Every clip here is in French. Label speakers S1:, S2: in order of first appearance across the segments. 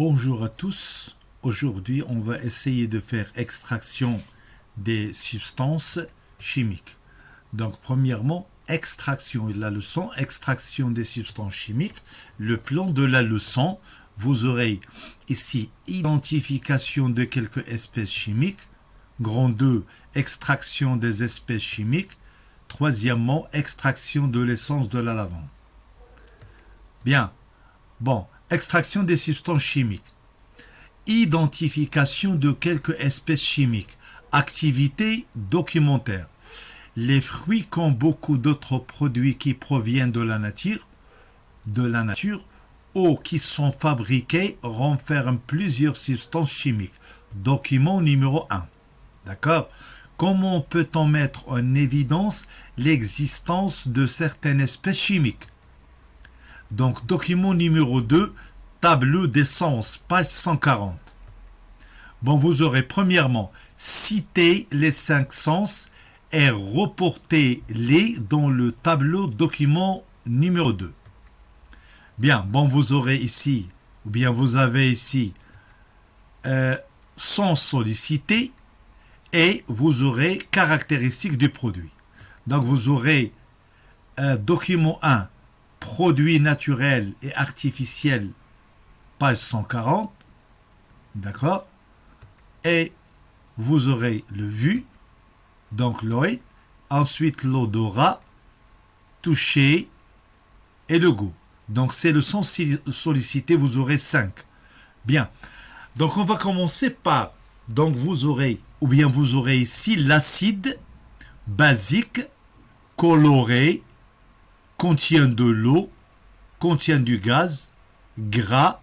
S1: Bonjour à tous. Aujourd'hui, on va essayer de faire extraction des substances chimiques. Donc, premièrement, extraction et la leçon, extraction des substances chimiques. Le plan de la leçon, vous aurez ici identification de quelques espèces chimiques. Grand 2, extraction des espèces chimiques. Troisièmement, extraction de l'essence de la lavande. Bien. Bon, extraction des substances chimiques. Identification de quelques espèces chimiques. Activité documentaire. Les fruits, comme beaucoup d'autres produits qui proviennent de la nature, ou qui sont fabriqués, renferment plusieurs substances chimiques. Document numéro 1. D'accord ? Comment peut-on mettre en évidence l'existence de certaines espèces chimiques ? Donc, document numéro 2, tableau d'essence, page 140. Bon, vous aurez premièrement cité les 5 sens et reportez-les dans le tableau document numéro 2. Bien, bon, vous aurez ici, ou bien vous avez ici, sens sollicité et vous aurez caractéristiques du produit. Donc, vous aurez document 1, produits naturels et artificiels, page 140, d'accord, et vous aurez le vu, donc l'œil, ensuite l'odorat, toucher et le goût. Donc c'est le sens sollicité, vous aurez 5. Bien, donc on va commencer par, donc vous aurez ici l'acide basique, coloré, contient de l'eau, contient du gaz, gras,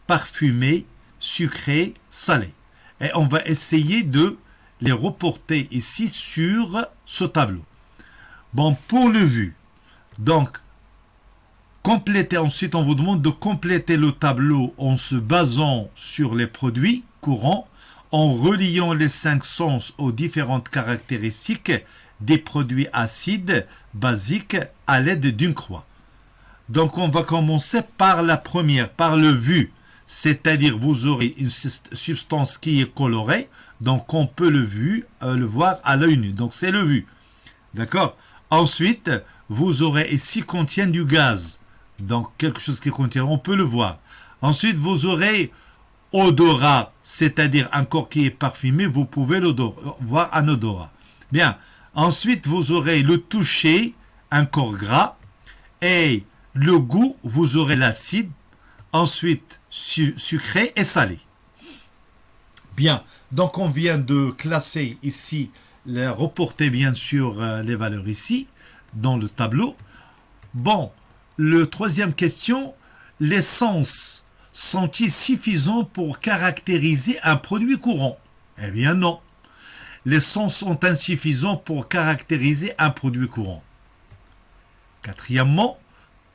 S1: parfumé, sucré, salé. Et on va essayer de les reporter ici sur ce tableau. Bon, pour le vu, donc, complétez, ensuite on vous demande de compléter le tableau en se basant sur les produits courants, en reliant les 5 sens aux différentes caractéristiques des produits acides, basiques, à l'aide d'une croix. Donc on va commencer par la première, par le vu, c'est-à-dire vous aurez une substance qui est colorée, donc on peut le voir à l'œil nu, donc c'est le vu. D'accord ? Ensuite, vous aurez ici contient du gaz, donc quelque chose qui contient, on peut le voir. Ensuite, vous aurez odorat, c'est-à-dire un corps qui est parfumé, vous pouvez voir un odorat. Bien. Ensuite, vous aurez le toucher, un corps gras, et le goût, vous aurez l'acide, ensuite sucré et salé. Bien, donc on vient de classer ici, reporter bien sûr les valeurs ici, dans le tableau. Bon, le troisième question, les sens sont-ils suffisants pour caractériser un produit courant ? Eh bien non. Les sens sont insuffisants pour caractériser un produit courant. Quatrièmement,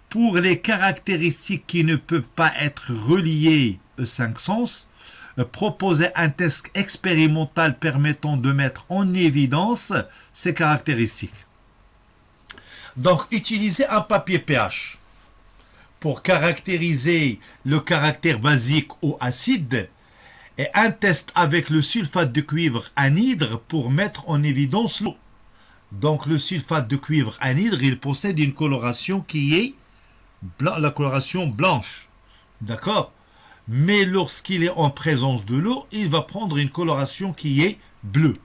S1: pour les caractéristiques qui ne peuvent pas être reliées aux 5 sens, proposez un test expérimental permettant de mettre en évidence ces caractéristiques. Donc, utilisez un papier pH pour caractériser le caractère basique ou acide, et un test avec le sulfate de cuivre anhydre pour mettre en évidence l'eau. Donc le sulfate de cuivre anhydre, il possède une coloration qui est la coloration blanche. D'accord ? Mais lorsqu'il est en présence de l'eau, il va prendre une coloration qui est bleue.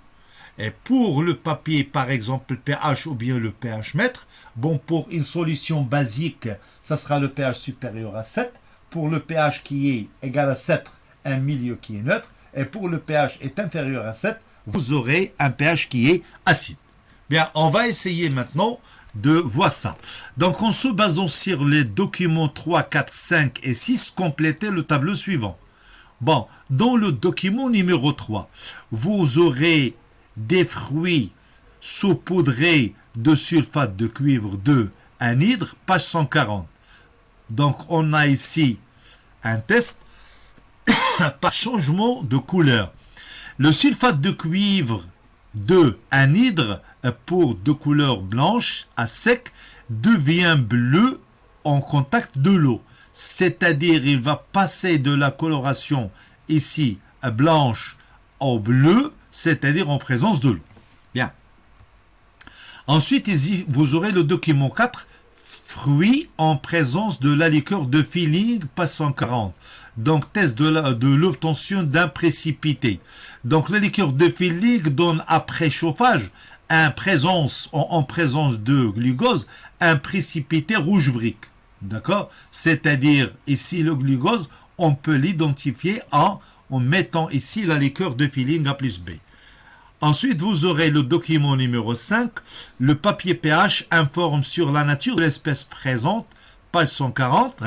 S1: Et pour le papier, par exemple, le pH ou bien le pH mètre, bon, pour une solution basique, ça sera le pH supérieur à 7. Pour le pH qui est égal à 7, un milieu qui est neutre, et pour le pH est inférieur à 7, vous aurez un pH qui est acide. Bien, on va essayer maintenant de voir ça. Donc, en se basant sur les documents 3, 4, 5 et 6, complétez le tableau suivant. Bon, dans le document numéro 3, vous aurez des fruits saupoudrés de sulfate de cuivre de anhydre, page 140. Donc, on a ici un test par changement de couleur. Le sulfate de cuivre de anhydre pour de couleur blanche à sec devient bleu en contact de l'eau. c'est-à-dire il va passer de la coloration ici blanche au bleu, c'est-à-dire en présence de l'eau. Bien. Ensuite, ici, vous aurez le document 4, fruits en présence de la liqueur de filling, page 140. Donc, test de l'obtention d'un précipité. Donc, la liqueur de filling donne après chauffage en présence de glucose un précipité rouge brique. D'accord? C'est-à-dire, ici, le glucose, on peut l'identifier en mettant ici la liqueur de filling A plus B. Ensuite, vous aurez le document numéro 5. Le papier pH informe sur la nature de l'espèce présente, page 140.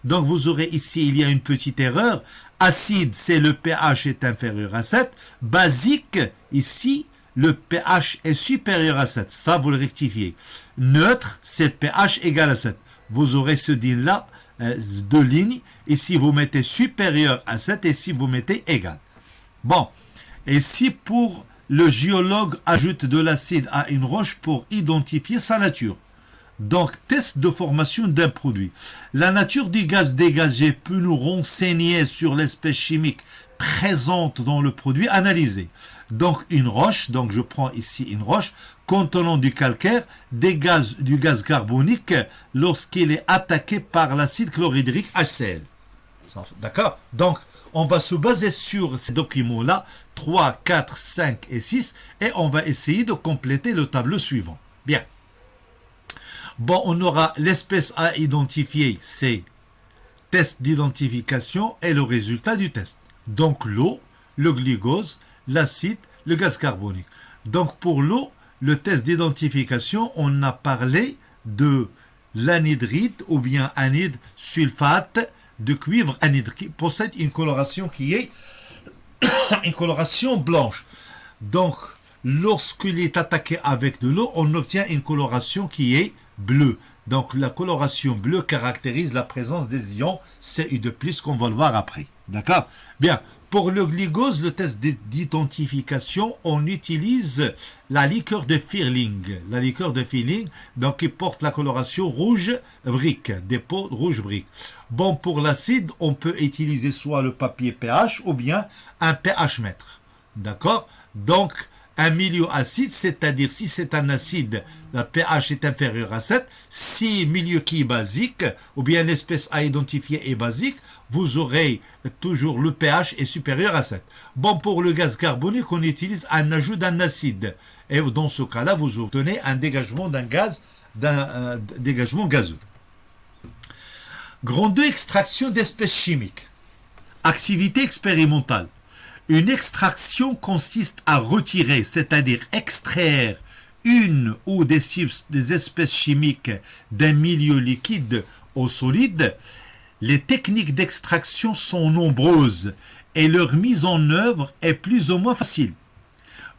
S1: Donc, vous aurez ici, il y a une petite erreur. Acide, c'est le pH est inférieur à 7. Basique, ici, le pH est supérieur à 7. Ça, vous le rectifiez. Neutre, c'est pH égal à 7. Vous aurez ce DIN-là, deux lignes. Ici, vous mettez supérieur à 7 et ici, vous mettez égal. Bon. Et si pour le géologue ajoute de l'acide à une roche pour identifier sa nature. Donc, test de formation d'un produit. La nature du gaz dégagé peut nous renseigner sur l'espèce chimique présente dans le produit analysé. Donc, une roche, donc je prends ici une roche, contenant du calcaire, dégage du gaz carbonique lorsqu'il est attaqué par l'acide chlorhydrique HCl. D'accord? Donc, on va se baser sur ces documents-là, 3, 4, 5 et 6, et on va essayer de compléter le tableau suivant. Bien. Bon, on aura l'espèce à identifier, c'est test d'identification et le résultat du test. Donc l'eau, le glucose, l'acide, le gaz carbonique. Donc pour l'eau, le test d'identification, on a parlé de l'anhydrite ou bien anhydre sulfate de cuivre anhydre qui possède une coloration qui est une coloration blanche. Donc, lorsqu'il est attaqué avec de l'eau, on obtient une coloration qui est bleue. Donc, la coloration bleue caractérise la présence des ions Cu2+, qu'on va le voir après. D'accord? Bien. Pour le glucose, le test d'identification, on utilise la liqueur de Firling. La liqueur de Firling, donc, qui porte la coloration rouge brique, des pots rouge brique. Bon, pour l'acide, on peut utiliser soit le papier pH ou bien un pH mètre. D'accord? Donc, un milieu acide, c'est-à-dire si c'est un acide, le pH est inférieur à 7. Si milieu qui est basique, ou bien l'espèce à identifier est basique, vous aurez toujours le pH est supérieur à 7. Bon, pour le gaz carbonique, on utilise un ajout d'un acide. Et dans ce cas-là, vous obtenez un dégagement d'un gaz, dégagement gazeux. Grand 2, extraction d'espèces chimiques. Activité expérimentale. Une extraction consiste à retirer, c'est-à-dire extraire une ou des espèces chimiques d'un milieu liquide ou solide. Les techniques d'extraction sont nombreuses et leur mise en œuvre est plus ou moins facile.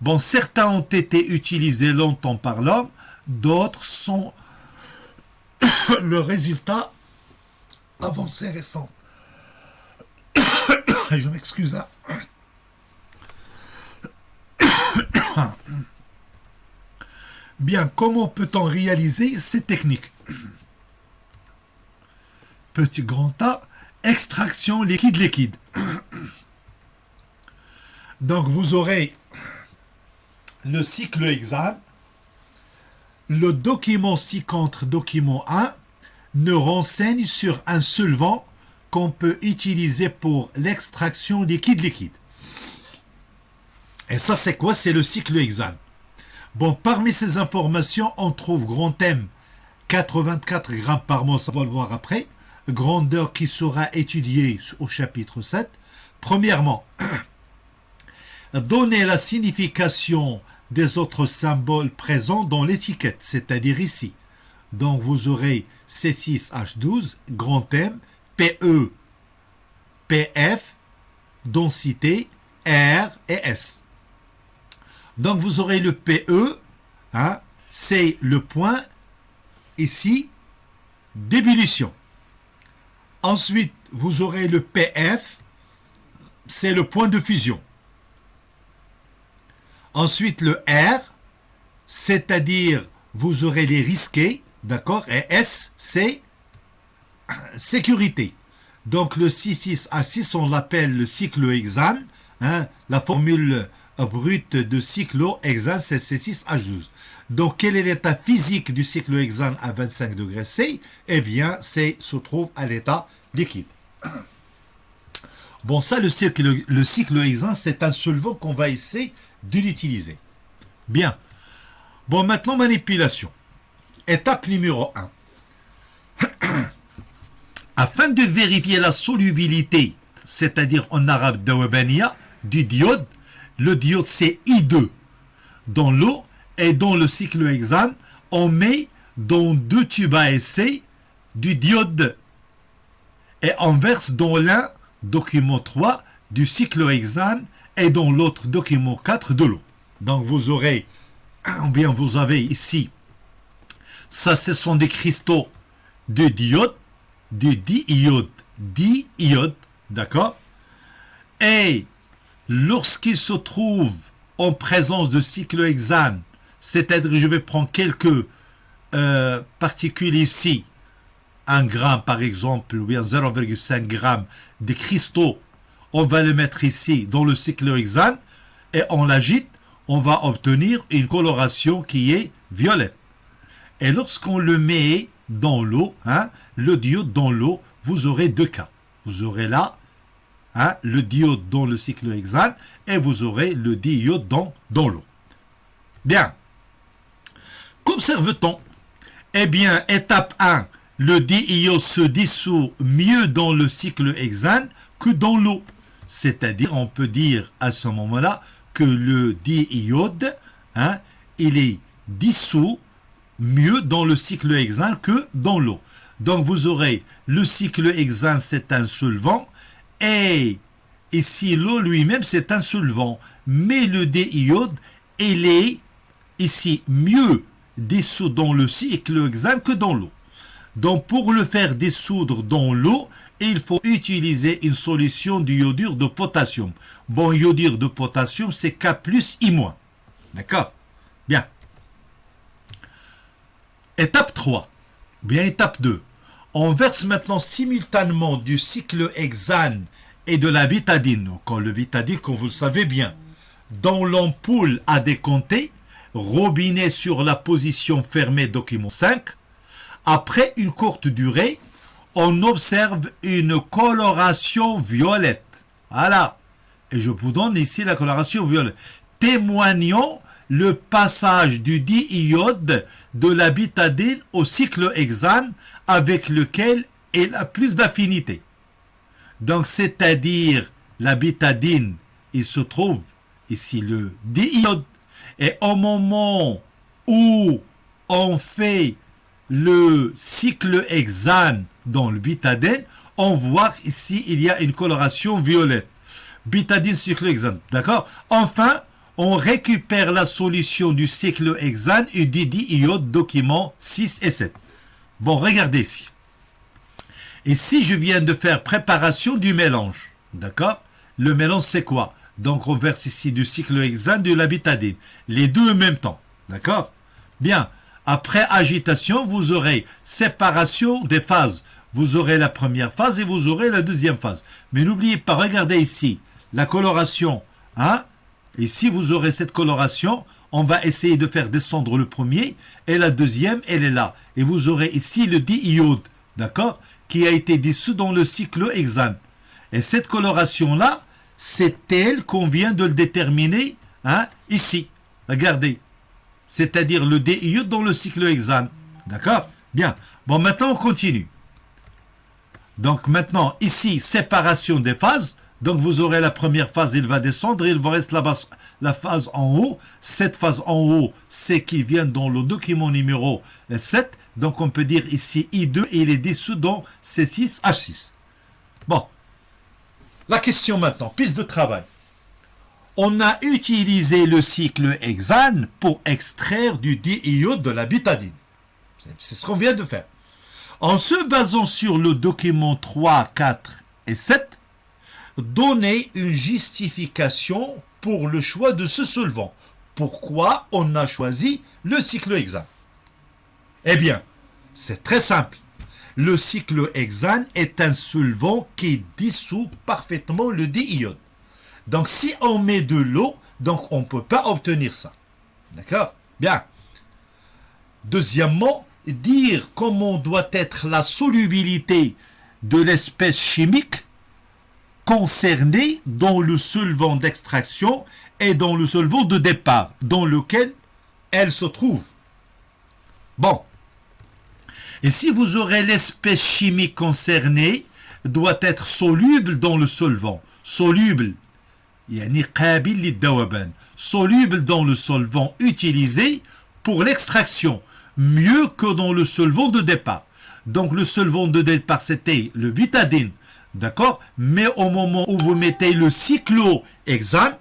S1: Bon, certains ont été utilisés longtemps par l'homme, d'autres sont le résultat avancé récent. Je m'excuse. Bien, comment peut-on réaliser ces techniques? Petit grand A, extraction liquide-liquide. Donc, vous aurez le cycle hexane. Le document ci-contre document 1 nous renseigne sur un solvant qu'on peut utiliser pour l'extraction liquide-liquide. Et ça, c'est quoi? C'est le cycle hexane. Bon, parmi ces informations, on trouve grand M, 84 grammes par mol, ça va le voir après. Grandeur qui sera étudiée au chapitre 7. Premièrement, donner la signification des autres symboles présents dans l'étiquette, c'est-à-dire ici. Donc, vous aurez C6H12, grand M, PE, PF, densité, R et S. Donc, vous aurez le PE, c'est le point, ici, d'ébullition. Ensuite, vous aurez le PF, c'est le point de fusion. Ensuite, le R, c'est-à-dire, vous aurez les risqués, d'accord, et S, c'est sécurité. Donc le C6H6, on l'appelle le cyclohexane. Hein, la formule brute de cyclohexane, c'est C6H12. Donc quel est l'état physique du cyclohexane à 25 degrés C? Eh bien, se trouve à l'état liquide. Bon, ça, le cyclohexane, c'est un solvant qu'on va essayer de l'utiliser. Bien. Bon, maintenant, manipulation. Étape numéro 1. Afin de vérifier la solubilité, c'est-à-dire en arabe dawabaniya, du diode, le diode c'est I2 dans l'eau et dans le cyclohexane, on met dans 2 tubes à essai du diode et on verse dans l'un, document 3, du cyclohexane et dans l'autre, document 4, de l'eau. Donc vous aurez, ou bien vous avez ici, ça ce sont des cristaux de diode, de diiode, d'accord? Et lorsqu'il se trouve en présence de cyclohexane, c'est-à-dire je vais prendre quelques particules ici, 1 gramme par exemple, ou bien 0,5 gramme de cristaux, on va le mettre ici dans le cyclohexane et on l'agite, on va obtenir une coloration qui est violette. Et lorsqu'on le met dans l'eau, hein, le diode dans l'eau, vous aurez 2 cas. Vous aurez là le diode dans le cyclohexane et vous aurez le diode dans l'eau. Bien. Qu'observe-t-on? Eh bien, étape 1, le diode se dissout mieux dans le cyclohexane que dans l'eau. C'est-à-dire, on peut dire à ce moment-là que le diode, il est dissous mieux dans le cyclohexane que dans l'eau. Donc vous aurez le cyclohexane, c'est un solvant, et ici l'eau lui-même c'est un solvant, mais le diode il est ici mieux dissous dans le cyclohexane que dans l'eau. Donc pour le faire dissoudre dans l'eau, il faut utiliser une solution d'iodure de potassium. Bon, iodure de potassium c'est K plus I-. D'accord? Bien. Étape 3, bien étape 2. On verse maintenant simultanément du cyclohexane et de la bétadine, quand le bétadine, comme vous le savez bien, dans l'ampoule à décompter, robinet sur la position fermée, document 5. Après une courte durée, on observe une coloration violette. Voilà. Et je vous donne ici la coloration violette. Témoignant le passage du diode de la bétadine au cyclohexane avec lequel il a plus d'affinité. Donc, c'est-à-dire la bétadine, il se trouve ici le diode. Et au moment où on fait le cyclohexane dans le bétadine, on voit ici il y a une coloration violette. Bétadine, cyclohexane, d'accord? Enfin, on récupère la solution du cyclohexane et du diode, documents 6 et 7. Bon, regardez ici. Ici, je viens de faire préparation du mélange. D'accord? Le mélange, c'est quoi? Donc, on verse ici du cyclohexane de la bétadine. Les deux en même temps. D'accord? Bien. Après agitation, vous aurez séparation des phases. Vous aurez la première phase et vous aurez la deuxième phase. Mais n'oubliez pas, regardez ici. La coloration, Ici, vous aurez cette coloration. On va essayer de faire descendre le premier. Et la deuxième, elle est là. Et vous aurez ici le diode, d'accord, qui a été dissous dans le cyclohexane. Et cette coloration-là, c'est elle qu'on vient de le déterminer ici. Regardez. C'est-à-dire le diode dans le cyclohexane. D'accord? Bien. Bon, maintenant, on continue. Donc, maintenant, ici, séparation des phases. Donc vous aurez la première phase, il va descendre, il vous reste la phase en haut. Cette phase en haut, c'est qui vient dans le document numéro 7. Donc on peut dire ici I2 et il est dissous dans C6H6. Bon, la question maintenant, piste de travail. On a utilisé le cyclohexane pour extraire du diode de la bétadine. C'est ce qu'on vient de faire. En se basant sur le document 3, 4 et 7, donner une justification pour le choix de ce solvant. Pourquoi on a choisi le cyclohexane? Eh bien, c'est très simple. le cyclohexane est un solvant qui dissout parfaitement le diiode. Donc si on met de l'eau, donc on ne peut pas obtenir ça. D'accord? Bien. Deuxièmement, dire comment doit être la solubilité de l'espèce chimique concernée dans le solvant d'extraction et dans le solvant de départ, dans lequel elle se trouve. Bon. Et si vous aurez l'espèce chimique concernée, doit être soluble dans le solvant. Soluble. Soluble dans le solvant utilisé pour l'extraction, mieux que dans le solvant de départ. Donc le solvant de départ, c'était le butadiene, d'accord? Mais au moment où vous mettez le cyclohexane,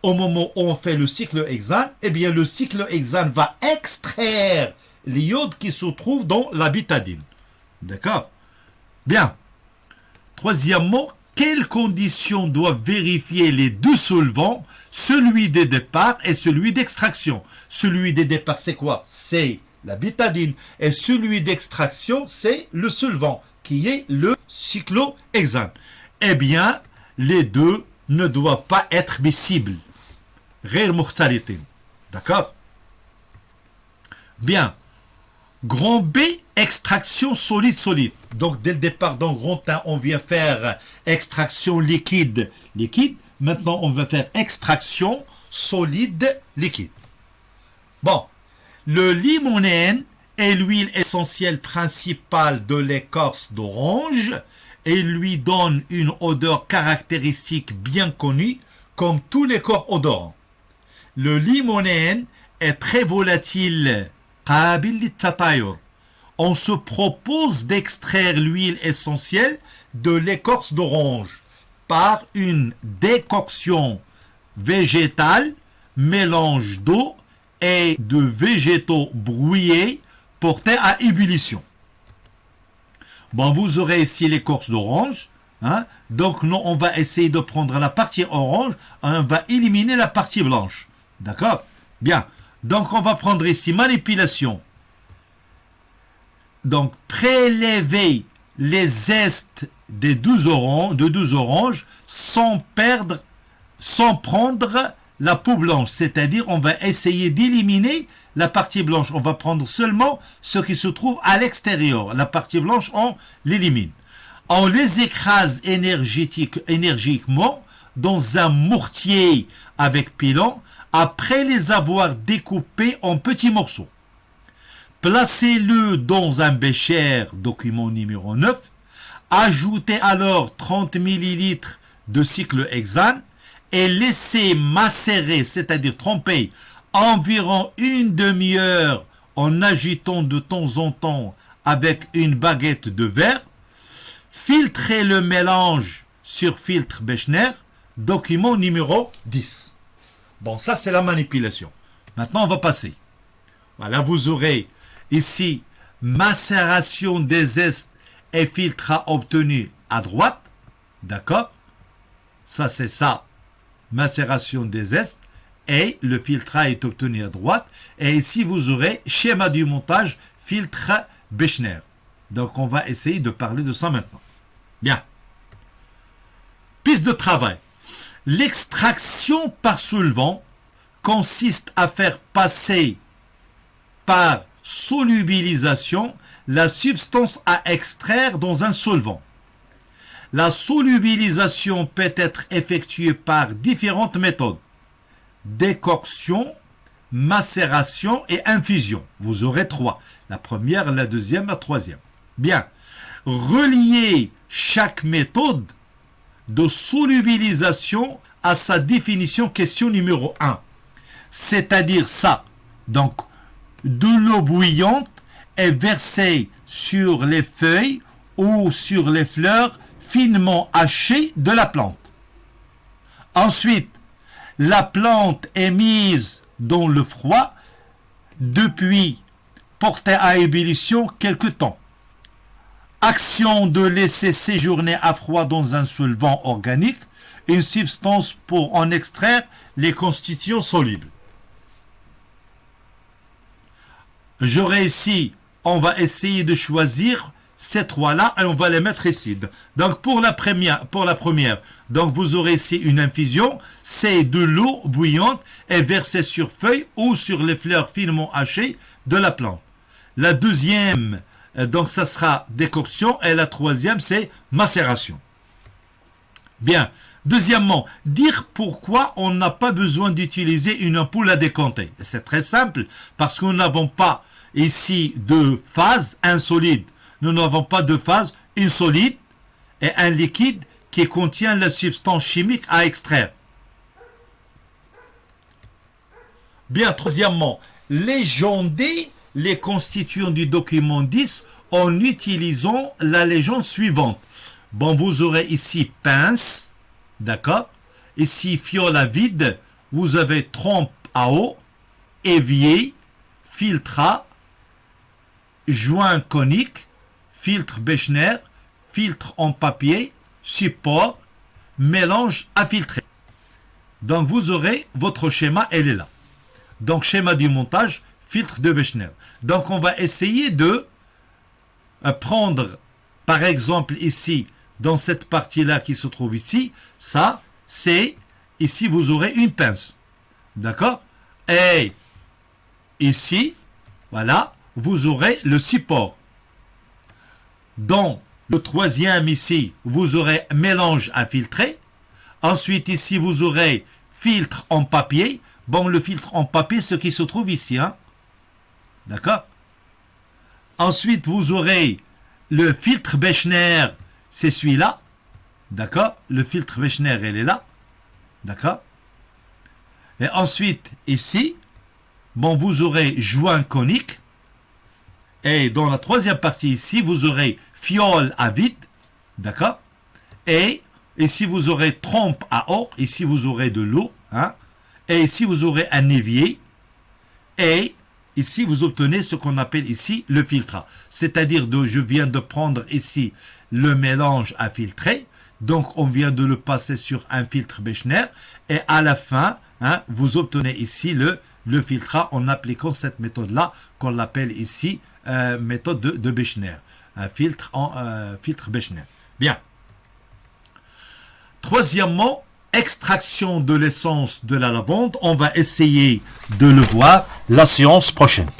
S1: au moment où on fait le cyclohexane, eh bien le cyclohexane va extraire l'iode qui se trouve dans la butadiene. D'accord? Bien. Troisièmement, quelles conditions doivent vérifier les deux solvants, celui de départ et celui d'extraction? Celui de départ, c'est quoi? C'est la butadiene. Et celui d'extraction, c'est le solvant, qui est le cyclohexane. Eh bien, les deux ne doivent pas être miscibles. غير مختلطين. D'accord? Bien. Grand B, extraction solide-solide. Donc, dès le départ, dans grand 1, on vient faire extraction liquide-liquide. Maintenant, on va faire extraction solide-liquide. Bon, le limonène est l'huile essentielle principale de l'écorce d'orange et lui donne une odeur caractéristique bien connue, comme tous les corps odorants. Le limonène est très volatile. On se propose d'extraire l'huile essentielle de l'écorce d'orange par une décoction végétale, mélange d'eau et de végétaux brouillés portés à ébullition. Bon, vous aurez ici l'écorce d'orange. Hein? Donc, nous, on va essayer de prendre la partie orange. On va éliminer la partie blanche. D'accord? Bien. Donc, on va prendre ici manipulation. Donc, prélever les zestes des 12 oranges sans prendre la peau blanche. C'est-à-dire, on va essayer d'éliminer la partie blanche. On va prendre seulement ce qui se trouve à l'extérieur. La partie blanche, on l'élimine. On les écrase énergiquement dans un mortier avec pilon après les avoir découpés en petits morceaux. Placez-le dans un bécher, document numéro 9. Ajoutez alors 30 ml de cyclohexane et laissez macérer, c'est-à-dire tremper, environ une demi-heure en agitant de temps en temps avec une baguette de verre. Filtrez le mélange sur filtre Bechner, document numéro 10. Bon, ça c'est la manipulation. Maintenant, on va passer. Voilà, vous aurez ici macération des zestes et filtrat obtenu à droite. D'accord? Ça c'est ça. Macération des zestes et le filtrat est obtenu à droite. Et ici, vous aurez schéma du montage filtre Bechner. Donc, on va essayer de parler de ça maintenant. Bien. Piste de travail. L'extraction par solvant consiste à faire passer par solubilisation la substance à extraire dans un solvant. La solubilisation peut être effectuée par différentes méthodes. Décoction, macération et infusion. Vous aurez 3. La première, la deuxième, la troisième. Bien. Reliez chaque méthode de solubilisation à sa définition question numéro 1. C'est-à-dire ça. Donc, de l'eau bouillante est versée sur les feuilles ou sur les fleurs finement hachées de la plante. Ensuite, la plante est mise dans le froid, depuis portée à ébullition quelque temps. Action de laisser séjourner à froid dans un solvant organique une substance pour en extraire les constituants solubles. J'aurai ici, on va essayer de choisir ces trois-là et on va les mettre ici. Donc pour la première, donc vous aurez ici une infusion, c'est de l'eau bouillante et versée sur feuilles ou sur les fleurs finement hachées de la plante. La deuxième, donc ça sera décoction et la troisième c'est macération. Bien. Deuxièmement, dire pourquoi on n'a pas besoin d'utiliser une ampoule à décanter. C'est très simple, parce que nous n'avons pas ici de phase, un solide. Nous n'avons pas de phase, une solide et un liquide qui contient la substance chimique à extraire. Bien, troisièmement, légender les constituants du document 10 en utilisant la légende suivante. Bon, vous aurez ici pince. D'accord? Ici, fiole à vide, vous avez trompe à eau, évier, filtre, joint conique, filtre Bechner, filtre en papier, support, mélange à filtrer. Donc, vous aurez votre schéma, elle est là. Donc, schéma du montage, filtre de Bechner. Donc, on va essayer de prendre, par exemple, ici, dans cette partie-là qui se trouve ici, ça, c'est, ici, vous aurez une pince. D'accord? Et ici, voilà, vous aurez le support. Dans le troisième, ici, vous aurez mélange à filtrer. Ensuite, ici, vous aurez filtre en papier. Bon, le filtre en papier, ce qui se trouve ici. Hein? D'accord? Ensuite, vous aurez le filtre Bechner, c'est celui-là, d'accord? Le filtre Bechner, elle est là, d'accord? Et ensuite, ici, bon, vous aurez joint conique. Et dans la troisième partie ici, vous aurez fiole à vide, d'accord? Et ici, vous aurez trompe à eau. Ici, vous aurez de l'eau, hein? Et ici, vous aurez un évier. Et ici, vous obtenez ce qu'on appelle ici le filtre. C'est-à-dire, je viens de prendre ici le mélange à filtrer. Donc, on vient de le passer sur un filtre Bechner. Et à la fin, hein, vous obtenez ici le filtre en appliquant cette méthode-là, qu'on appelle ici méthode de Bechner. Un filtre filtre Bechner. Bien. Troisièmement, extraction de l'essence de la lavande. On va essayer de le voir la séance prochaine.